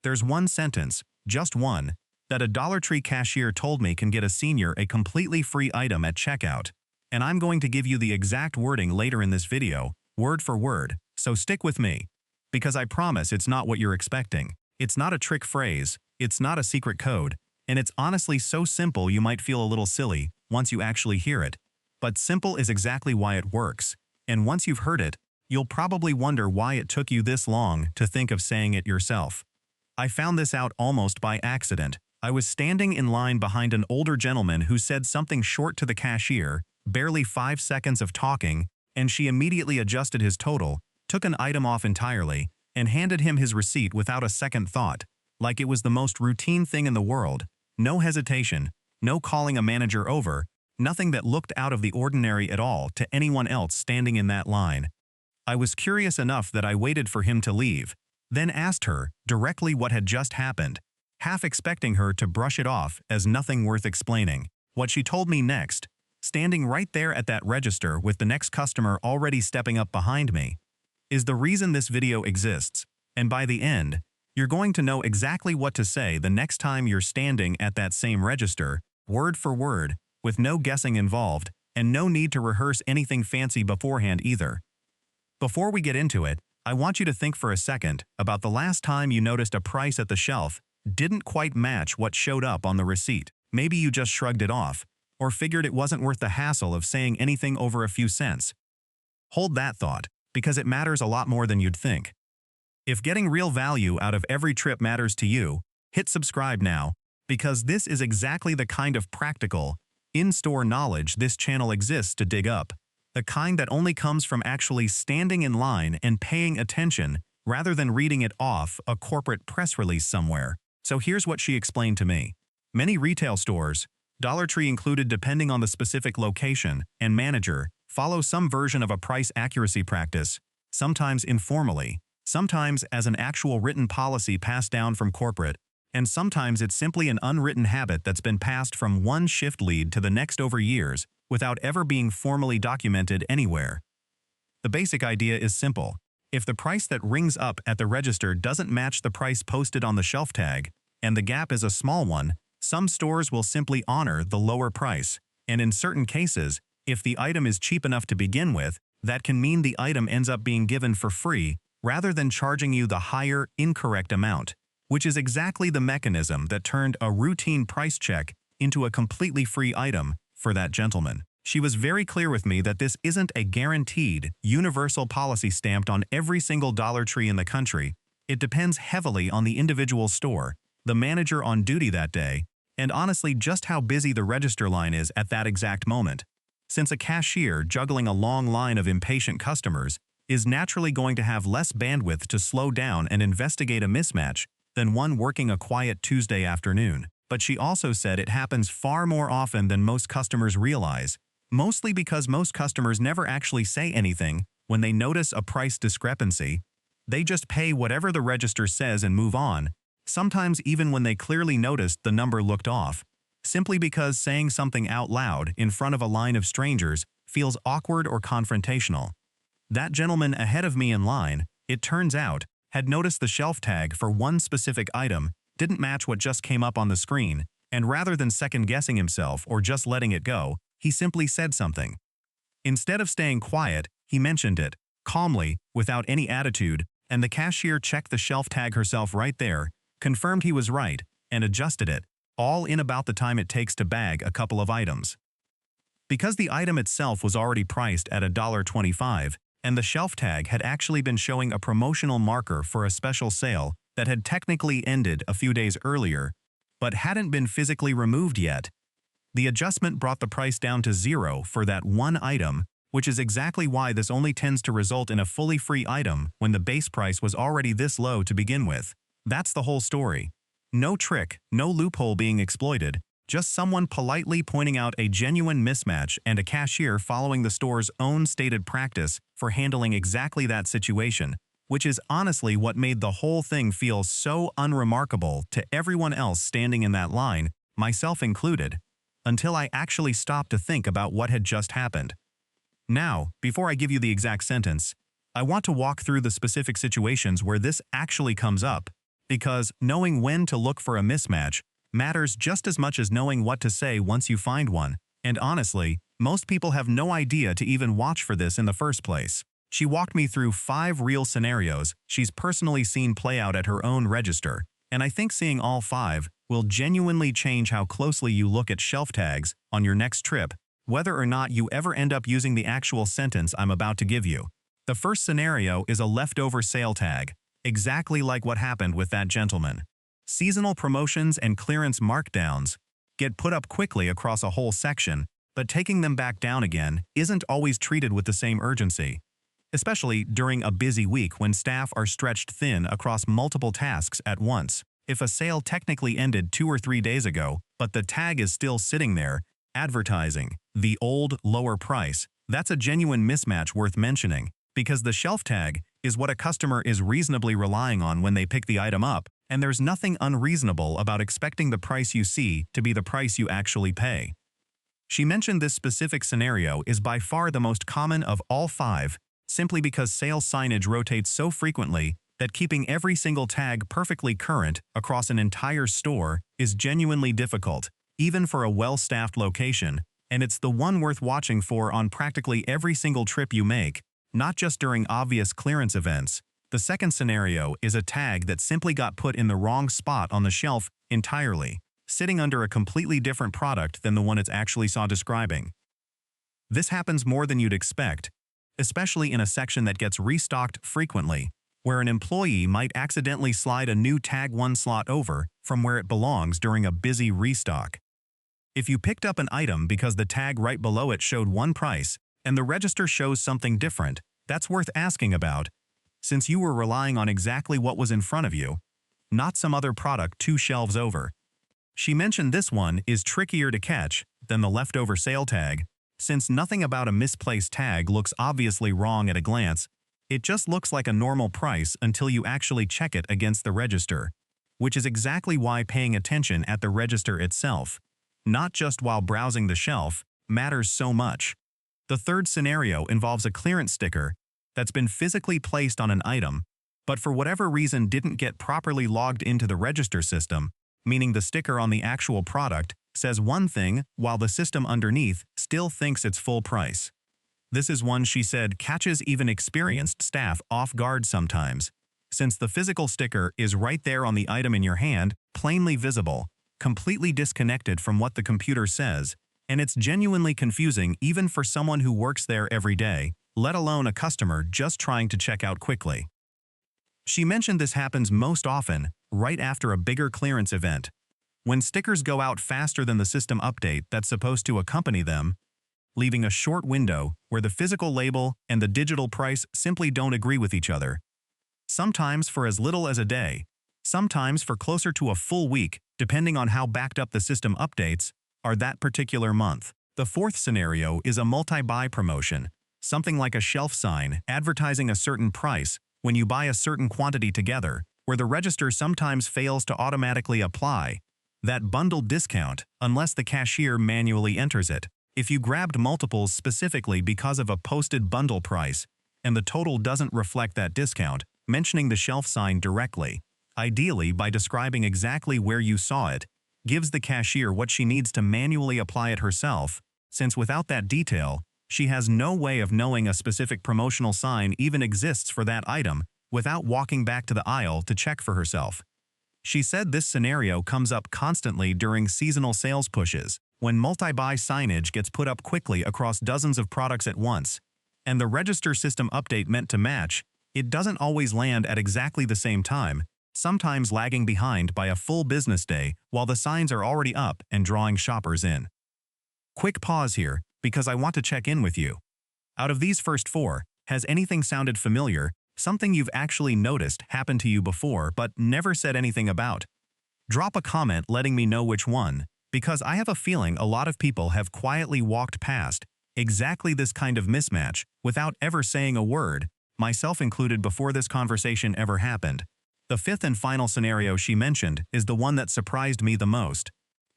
There's one sentence, just one, that a Dollar Tree cashier told me can get a senior a completely free item at checkout. And I'm going to give you the exact wording later in this video, word for word, so stick with me. Because I promise it's not what you're expecting. It's not a trick phrase, it's not a secret code, and it's honestly so simple you might feel a little silly once you actually hear it. But simple is exactly why it works, and once you've heard it, you'll probably wonder why it took you this long to think of saying it yourself. I found this out almost by accident. I was standing in line behind an older gentleman who said something short to the cashier, barely 5 seconds of talking, and she immediately adjusted his total, took an item off entirely, and handed him his receipt without a second thought, like it was the most routine thing in the world. No hesitation, no calling a manager over, nothing that looked out of the ordinary at all to anyone else standing in that line. I was curious enough that I waited for him to leave, then asked her directly what had just happened, half expecting her to brush it off as nothing worth explaining. What she told me next, standing right there at that register with the next customer already stepping up behind me, is the reason this video exists, and by the end, you're going to know exactly what to say the next time you're standing at that same register, word for word, with no guessing involved, and no need to rehearse anything fancy beforehand either. Before we get into it, I want you to think for a second about the last time you noticed a price at the shelf didn't quite match what showed up on the receipt. Maybe you just shrugged it off, or figured it wasn't worth the hassle of saying anything over a few cents. Hold that thought, because it matters a lot more than you'd think. If getting real value out of every trip matters to you, hit subscribe now, because this is exactly the kind of practical, in-store knowledge this channel exists to dig up. The kind that only comes from actually standing in line and paying attention rather than reading it off a corporate press release somewhere. So here's what she explained to me. Many retail stores, Dollar Tree included depending on the specific location and manager, follow some version of a price accuracy practice, sometimes informally, sometimes as an actual written policy passed down from corporate, and sometimes it's simply an unwritten habit that's been passed from one shift lead to the next over years without ever being formally documented anywhere. The basic idea is simple. If the price that rings up at the register doesn't match the price posted on the shelf tag, and the gap is a small one, some stores will simply honor the lower price, and in certain cases, if the item is cheap enough to begin with, that can mean the item ends up being given for free rather than charging you the higher, incorrect amount, which is exactly the mechanism that turned a routine price check into a completely free item for that gentleman. She was very clear with me that this isn't a guaranteed, universal policy stamped on every single Dollar Tree in the country. It depends heavily on the individual store, the manager on duty that day, and honestly just how busy the register line is at that exact moment. Since a cashier juggling a long line of impatient customers is naturally going to have less bandwidth to slow down and investigate a mismatch than one working a quiet Tuesday afternoon. But she also said it happens far more often than most customers realize, mostly because most customers never actually say anything when they notice a price discrepancy. They just pay whatever the register says and move on, sometimes even when they clearly noticed the number looked off, simply because saying something out loud in front of a line of strangers feels awkward or confrontational. That gentleman ahead of me in line, it turns out, had noticed the shelf tag for one specific item didn't match what just came up on the screen, and rather than second-guessing himself or just letting it go, he simply said something. Instead of staying quiet, he mentioned it, calmly, without any attitude, and the cashier checked the shelf tag herself right there, confirmed he was right, and adjusted it, all in about the time it takes to bag a couple of items. Because the item itself was already priced at $1.25, and the shelf tag had actually been showing a promotional marker for a special sale that had technically ended a few days earlier, but hadn't been physically removed yet, the adjustment brought the price down to zero for that one item, which is exactly why this only tends to result in a fully free item when the base price was already this low to begin with. That's the whole story. No trick, no loophole being exploited, just someone politely pointing out a genuine mismatch and a cashier following the store's own stated practice for handling exactly that situation, which is honestly what made the whole thing feel so unremarkable to everyone else standing in that line, myself included, until I actually stopped to think about what had just happened. Now, before I give you the exact sentence, I want to walk through the specific situations where this actually comes up, because knowing when to look for a mismatch matters just as much as knowing what to say once you find one, and honestly, most people have no idea to even watch for this in the first place. She walked me through 5 real scenarios she's personally seen play out at her own register, and I think seeing all 5 will genuinely change how closely you look at shelf tags on your next trip, whether or not you ever end up using the actual sentence I'm about to give you. The first scenario is a leftover sale tag, exactly like what happened with that gentleman. Seasonal promotions and clearance markdowns get put up quickly across a whole section, but taking them back down again isn't always treated with the same urgency, especially during a busy week when staff are stretched thin across multiple tasks at once. If a sale technically ended 2 or 3 days ago, but the tag is still sitting there, advertising the old, lower price, that's a genuine mismatch worth mentioning, because the shelf tag is what a customer is reasonably relying on when they pick the item up, and there's nothing unreasonable about expecting the price you see to be the price you actually pay. She mentioned this specific scenario is by far the most common of all 5, simply because sales signage rotates so frequently that keeping every single tag perfectly current across an entire store is genuinely difficult, even for a well-staffed location, and it's the one worth watching for on practically every single trip you make, not just during obvious clearance events. The second scenario is a tag that simply got put in the wrong spot on the shelf entirely, sitting under a completely different product than the one it's actually saw describing. This happens more than you'd expect, especially in a section that gets restocked frequently, where an employee might accidentally slide a new tag 1 slot over from where it belongs during a busy restock. If you picked up an item because the tag right below it showed one price and the register shows something different, that's worth asking about, since you were relying on exactly what was in front of you, not some other product 2 shelves over. She mentioned this one is trickier to catch than the leftover sale tag, since nothing about a misplaced tag looks obviously wrong at a glance. It just looks like a normal price until you actually check it against the register, which is exactly why paying attention at the register itself, not just while browsing the shelf, matters so much. The third scenario involves a clearance sticker that's been physically placed on an item, but for whatever reason didn't get properly logged into the register system, meaning the sticker on the actual product says one thing while the system underneath still thinks it's full price. This is one she said catches even experienced staff off guard sometimes, since the physical sticker is right there on the item in your hand, plainly visible, completely disconnected from what the computer says, and it's genuinely confusing even for someone who works there every day, let alone a customer just trying to check out quickly. She mentioned this happens most often right after a bigger clearance event, when stickers go out faster than the system update that's supposed to accompany them, leaving a short window where the physical label and the digital price simply don't agree with each other. Sometimes for as little as a day, sometimes for closer to a full week, depending on how backed up the system updates are that particular month. The fourth scenario is a multi-buy promotion, something like a shelf sign advertising a certain price when you buy a certain quantity together, where the register sometimes fails to automatically apply that bundled discount unless the cashier manually enters it. If you grabbed multiples specifically because of a posted bundle price and the total doesn't reflect that discount, mentioning the shelf sign directly, ideally by describing exactly where you saw it, gives the cashier what she needs to manually apply it herself, since without that detail, she has no way of knowing a specific promotional sign even exists for that item without walking back to the aisle to check for herself. She said this scenario comes up constantly during seasonal sales pushes, when multi-buy signage gets put up quickly across dozens of products at once, and the register system update meant to match, it doesn't always land at exactly the same time, sometimes lagging behind by a full business day while the signs are already up and drawing shoppers in. Quick pause here, because I want to check in with you. Out of these first 4, has anything sounded familiar, something you've actually noticed happened to you before but never said anything about? Drop a comment letting me know which one, because I have a feeling a lot of people have quietly walked past exactly this kind of mismatch without ever saying a word, myself included before this conversation ever happened. The fifth and final scenario she mentioned is the one that surprised me the most.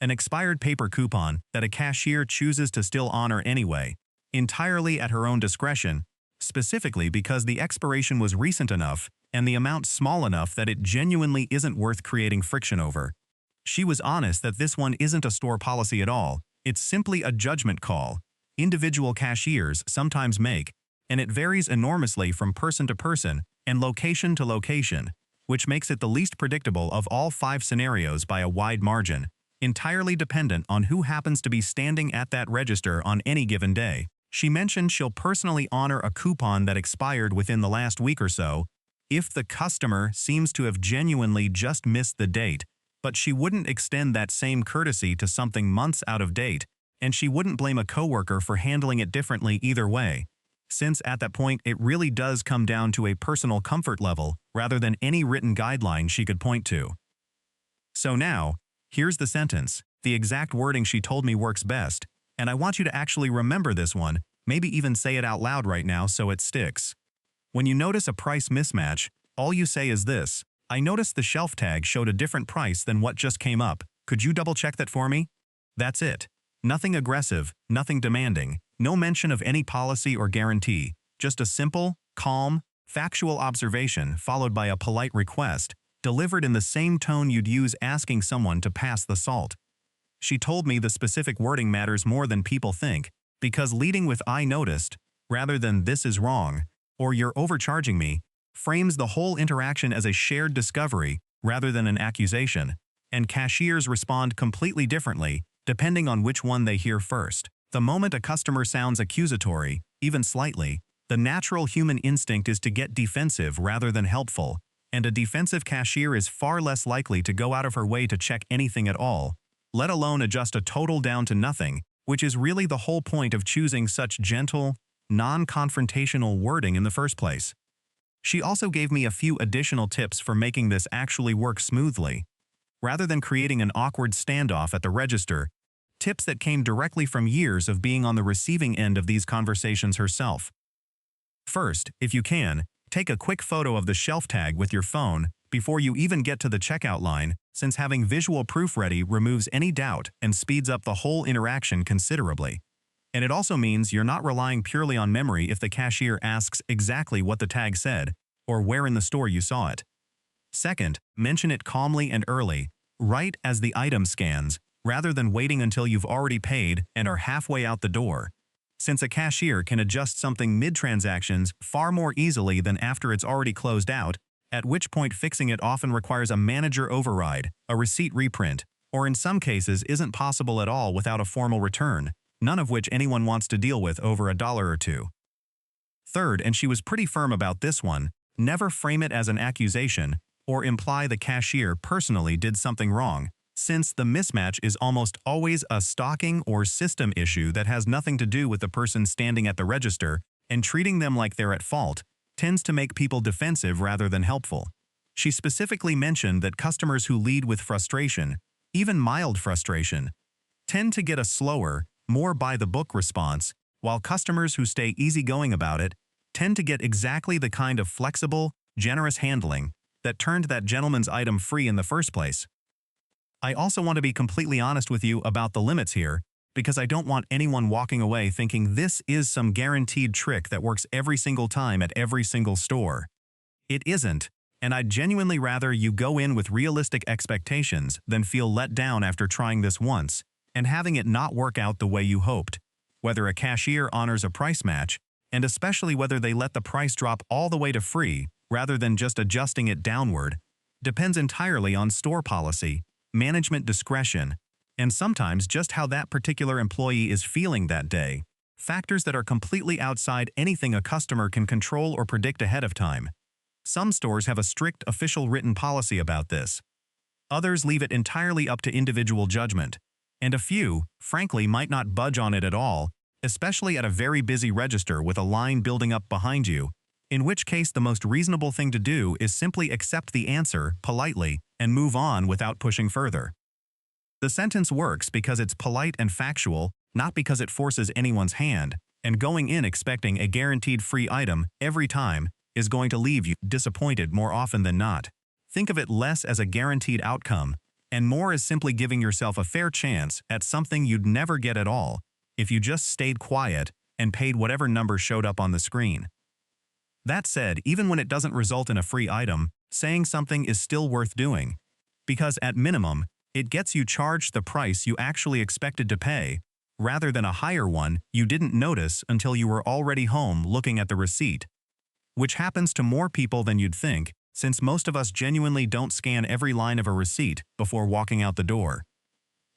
An expired paper coupon that a cashier chooses to still honor anyway, entirely at her own discretion, specifically because the expiration was recent enough and the amount small enough that it genuinely isn't worth creating friction over. She was honest that this one isn't a store policy at all, it's simply a judgment call individual cashiers sometimes make, and it varies enormously from person to person and location to location, which makes it the least predictable of all 5 scenarios by a wide margin, entirely dependent on who happens to be standing at that register on any given day. She mentioned she'll personally honor a coupon that expired within the last week or so if the customer seems to have genuinely just missed the date, but she wouldn't extend that same courtesy to something months out of date, and she wouldn't blame a coworker for handling it differently either way, since at that point it really does come down to a personal comfort level rather than any written guideline she could point to. So now, here's the sentence. The exact wording she told me works best, and I want you to actually remember this one, maybe even say it out loud right now so it sticks. When you notice a price mismatch, all you say is this: "I noticed the shelf tag showed a different price than what just came up. Could you double check that for me?" That's it. Nothing aggressive, nothing demanding, no mention of any policy or guarantee, just a simple, calm, factual observation followed by a polite request, delivered in the same tone you'd use asking someone to pass the salt. She told me the specific wording matters more than people think, because leading with "I noticed," rather than "this is wrong," or "you're overcharging me," frames the whole interaction as a shared discovery rather than an accusation, and cashiers respond completely differently depending on which one they hear first. The moment a customer sounds accusatory, even slightly, the natural human instinct is to get defensive rather than helpful, and a defensive cashier is far less likely to go out of her way to check anything at all, let alone adjust a total down to nothing, which is really the whole point of choosing such gentle, non-confrontational wording in the first place. She also gave me a few additional tips for making this actually work smoothly. Rather than creating an awkward standoff at the register, tips that came directly from years of being on the receiving end of these conversations herself. First, if you can, take a quick photo of the shelf tag with your phone before you even get to the checkout line, since having visual proof ready removes any doubt and speeds up the whole interaction considerably. And it also means you're not relying purely on memory if the cashier asks exactly what the tag said or where in the store you saw it. Second, mention it calmly and early, right as the item scans, rather than waiting until you've already paid and are halfway out the door, since a cashier can adjust something mid-transactions far more easily than after it's already closed out, at which point fixing it often requires a manager override, a receipt reprint, or in some cases isn't possible at all without a formal return, none of which anyone wants to deal with over $1 or $2. Third, and she was pretty firm about this one, never frame it as an accusation or imply the cashier personally did something wrong, since the mismatch is almost always a stocking or system issue that has nothing to do with the person standing at the register, and treating them like they're at fault tends to make people defensive rather than helpful. She specifically mentioned that customers who lead with frustration, even mild frustration, tend to get a slower, more by-the-book response, while customers who stay easygoing about it tend to get exactly the kind of flexible, generous handling that turned that gentleman's item free in the first place. I also want to be completely honest with you about the limits here, because I don't want anyone walking away thinking this is some guaranteed trick that works every single time at every single store. It isn't, and I'd genuinely rather you go in with realistic expectations than feel let down after trying this once and having it not work out the way you hoped. Whether a cashier honors a price match, and especially whether they let the price drop all the way to free rather than just adjusting it downward, depends entirely on store policy, management discretion, and sometimes just how that particular employee is feeling that day, factors that are completely outside anything a customer can control or predict ahead of time. Some stores have a strict official written policy about this. Others leave it entirely up to individual judgment, and a few, frankly, might not budge on it at all, especially at a very busy register with a line building up behind you, in which case the most reasonable thing to do is simply accept the answer politely and move on without pushing further. The sentence works because it's polite and factual, not because it forces anyone's hand, and going in expecting a guaranteed free item every time is going to leave you disappointed more often than not. Think of it less as a guaranteed outcome and more as simply giving yourself a fair chance at something you'd never get at all if you just stayed quiet and paid whatever number showed up on the screen. That said, even when it doesn't result in a free item, saying something is still worth doing. Because at minimum, it gets you charged the price you actually expected to pay, rather than a higher one you didn't notice until you were already home looking at the receipt. Which happens to more people than you'd think, since most of us genuinely don't scan every line of a receipt before walking out the door.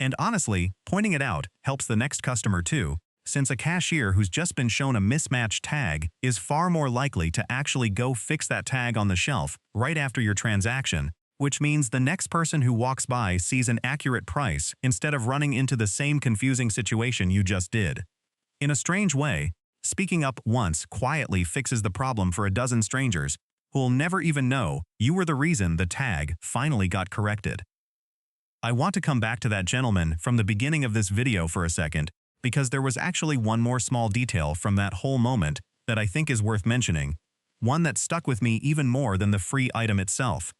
And honestly, pointing it out helps the next customer too, since a cashier who's just been shown a mismatched tag is far more likely to actually go fix that tag on the shelf right after your transaction, which means the next person who walks by sees an accurate price instead of running into the same confusing situation you just did. In a strange way, speaking up once quietly fixes the problem for a dozen strangers who'll never even know you were the reason the tag finally got corrected. I want to come back to that gentleman from the beginning of this video for a second, because there was actually one more small detail from that whole moment that I think is worth mentioning, one that stuck with me even more than the free item itself.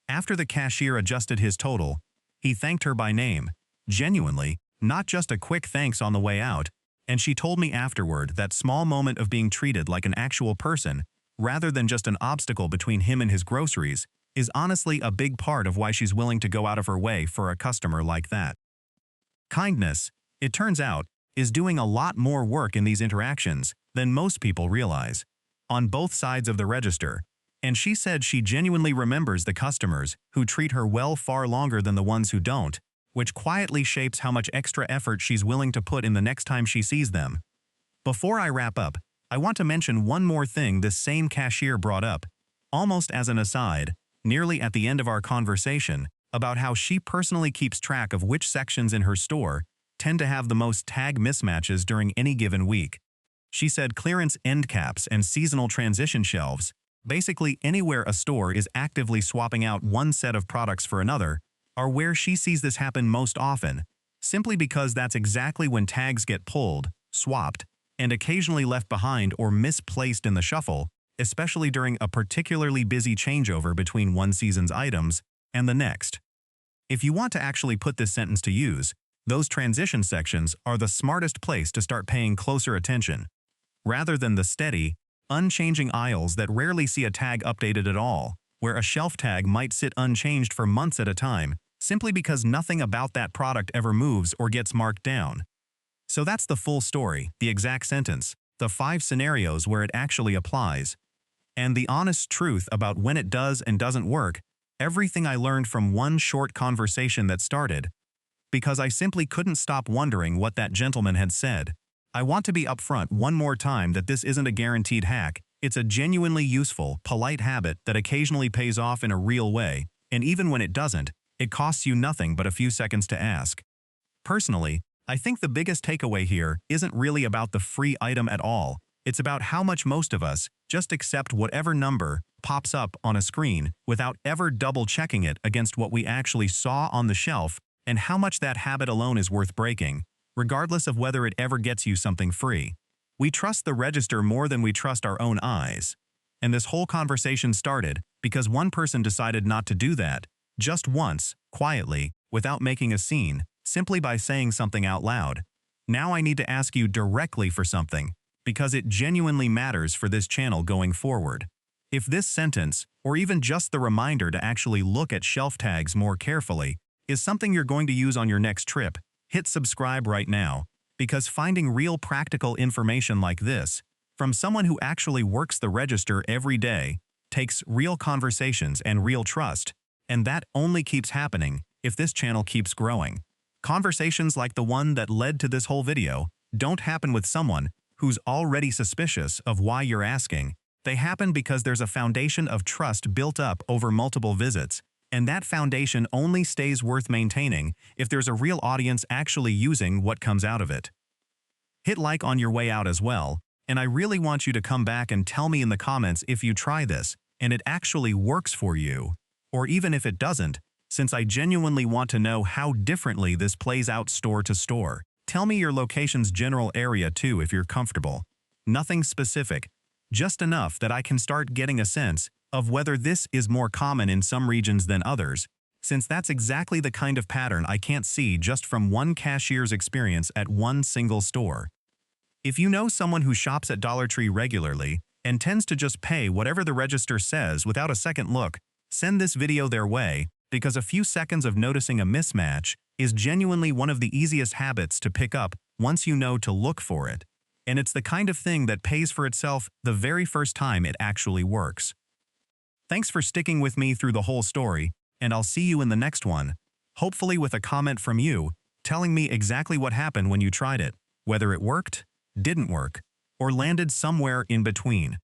After the cashier adjusted his total, he thanked her by name, genuinely, not just a quick thanks on the way out, and she told me afterward that small moment of being treated like an actual person, rather than just an obstacle between him and his groceries, is honestly a big part of why she's willing to go out of her way for a customer like that. Kindness, it turns out, is doing a lot more work in these interactions than most people realize, on both sides of the register, and she said she genuinely remembers the customers who treat her well far longer than the ones who don't, which quietly shapes how much extra effort she's willing to put in the next time she sees them. Before I wrap up, I want to mention one more thing this same cashier brought up, almost as an aside, nearly at the end of our conversation, about how she personally keeps track of which sections in her store tend to have the most tag mismatches during any given week. She said clearance end caps and seasonal transition shelves, basically anywhere a store is actively swapping out one set of products for another, are where she sees this happen most often, simply because that's exactly when tags get pulled, swapped, and occasionally left behind or misplaced in the shuffle, especially during a particularly busy changeover between one season's items and the next. If you want to actually put this sentence to use, those transition sections are the smartest place to start paying closer attention, rather than the steady, unchanging aisles that rarely see a tag updated at all, where a shelf tag might sit unchanged for months at a time, simply because nothing about that product ever moves or gets marked down. So that's the full story, the exact sentence, the 5 scenarios where it actually applies, and the honest truth about when it does and doesn't work, everything I learned from one short conversation that started, because I simply couldn't stop wondering what that gentleman had said. I want to be upfront one more time that this isn't a guaranteed hack, it's a genuinely useful, polite habit that occasionally pays off in a real way, and even when it doesn't, it costs you nothing but a few seconds to ask. Personally, I think the biggest takeaway here isn't really about the free item at all, it's about how much most of us just accept whatever number pops up on a screen without ever double-checking it against what we actually saw on the shelf, and how much that habit alone is worth breaking, regardless of whether it ever gets you something free. We trust the register more than we trust our own eyes. And this whole conversation started because one person decided not to do that, just once, quietly, without making a scene, simply by saying something out loud. Now I need to ask you directly for something, because it genuinely matters for this channel going forward. If this sentence, or even just the reminder to actually look at shelf tags more carefully, is something you're going to use on your next trip, hit subscribe right now, because finding real practical information like this, from someone who actually works the register every day, takes real conversations and real trust, and that only keeps happening if this channel keeps growing. Conversations like the one that led to this whole video don't happen with someone who's already suspicious of why you're asking. They happen because there's a foundation of trust built up over multiple visits, and that foundation only stays worth maintaining if there's a real audience actually using what comes out of it. Hit like on your way out as well, and I really want you to come back and tell me in the comments if you try this and it actually works for you, or even if it doesn't, since I genuinely want to know how differently this plays out store to store. Tell me your location's general area too if you're comfortable. Nothing specific, just enough that I can start getting a sense of whether this is more common in some regions than others, since that's exactly the kind of pattern I can't see just from one cashier's experience at one single store. If you know someone who shops at Dollar Tree regularly and tends to just pay whatever the register says without a second look, send this video their way, because a few seconds of noticing a mismatch is genuinely one of the easiest habits to pick up once you know to look for it. And it's the kind of thing that pays for itself the very first time it actually works. Thanks for sticking with me through the whole story, and I'll see you in the next one, hopefully with a comment from you, telling me exactly what happened when you tried it, whether it worked, didn't work, or landed somewhere in between.